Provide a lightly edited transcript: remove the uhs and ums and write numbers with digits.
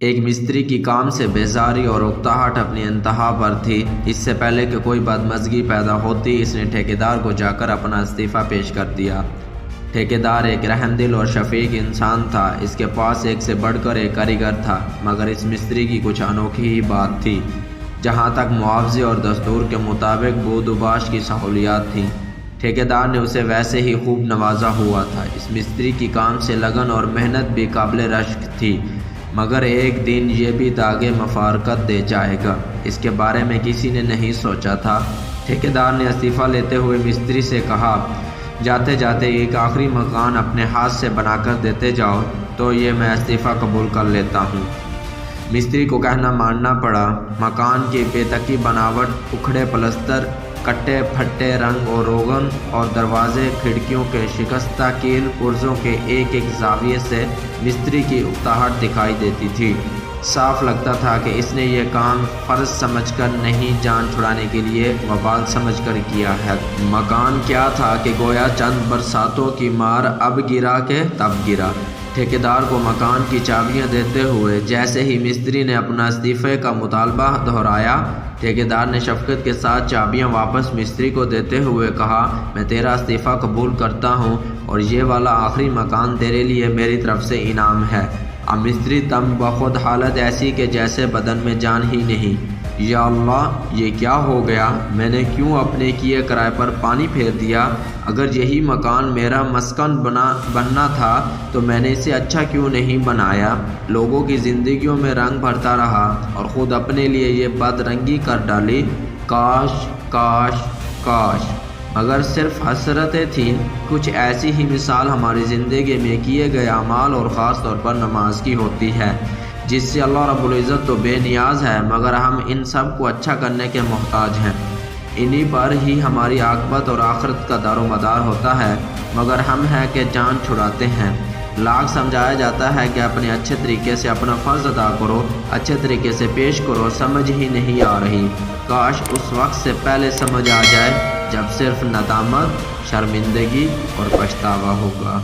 ایک مستری کی کام سے بیزاری اور اکتاہٹ اپنی انتہا پر تھی۔ اس سے پہلے کہ کوئی بدمزگی پیدا ہوتی، اس نے ٹھیکیدار کو جا کر اپنا استعفیٰ پیش کر دیا۔ ٹھیکیدار ایک رحم دل اور شفیق انسان تھا۔ اس کے پاس ایک سے بڑھ کر ایک کاریگر تھا، مگر اس مستری کی کچھ انوکھی ہی بات تھی۔ جہاں تک معاوضے اور دستور کے مطابق بود و باش کی سہولیات تھیں، ٹھیکیدار نے اسے ویسے ہی خوب نوازا ہوا تھا۔ اس مستری کی کام سے لگن اور محنت بھی قابل رشک تھی، مگر ایک دن یہ بھی داغِ مفارقت دے جائے گا، اس کے بارے میں کسی نے نہیں سوچا تھا۔ ٹھیکیدار نے استعفیٰ لیتے ہوئے مستری سے کہا، جاتے جاتے ایک آخری مکان اپنے ہاتھ سے بنا کر دیتے جاؤ تو یہ میں استعفیٰ قبول کر لیتا ہوں۔ مستری کو کہنا ماننا پڑا۔ مکان کی بے تکی بناوٹ، اکھڑے پلستر، کٹے پھٹے رنگ و روغن اور دروازے کھڑکیوں کے شکستہ کیل پرزوں کے ایک ایک زاویے سے مستری کی اکتاہٹ دکھائی دیتی تھی۔ صاف لگتا تھا کہ اس نے یہ کام فرض سمجھ کر نہیں، جان چھڑانے کے لیے وبال سمجھ کر کیا ہے۔ مکان کیا تھا کہ گویا چند برساتوں کی مار اب گرا کہ تب گرا۔ ٹھیکیدار کو مکان کی چابیاں دیتے ہوئے جیسے ہی مستری نے اپنا استعفے کا مطالبہ دہرایا، ٹھیکیدار نے شفقت کے ساتھ چابیاں واپس مستری کو دیتے ہوئے کہا، میں تیرا استعفیٰ قبول کرتا ہوں اور یہ والا آخری مکان تیرے لیے میری طرف سے انعام ہے۔ اب مستری تم بخود حالت ایسی کہ جیسے بدن میں جان ہی نہیں۔ یا اللہ، یہ کیا ہو گیا؟ میں نے کیوں اپنے کیے کرائے پر پانی پھیر دیا؟ اگر یہی مکان میرا مسکن بننا تھا تو میں نے اسے اچھا کیوں نہیں بنایا؟ لوگوں کی زندگیوں میں رنگ بھرتا رہا اور خود اپنے لیے یہ بد رنگی کر ڈالی۔ کاش کاش کاش! مگر صرف حسرتیں تھیں۔ کچھ ایسی ہی مثال ہماری زندگی میں کیے گئے اعمال اور خاص طور پر نماز کی ہوتی ہے، جس سے اللہ رب العزت تو بے نیاز ہے، مگر ہم ان سب کو اچھا کرنے کے محتاج ہیں۔ انہی پر ہی ہماری عاقبت اور آخرت کا دار و مدار ہوتا ہے، مگر ہم ہیں کہ جان چھڑاتے ہیں۔ لاکھ سمجھایا جاتا ہے کہ اپنے اچھے طریقے سے اپنا فرض ادا کرو، اچھے طریقے سے پیش کرو، سمجھ ہی نہیں آ رہی۔ کاش اس وقت سے پہلے سمجھ آ جائے جب صرف ندامت، شرمندگی اور پچھتاوا ہوگا۔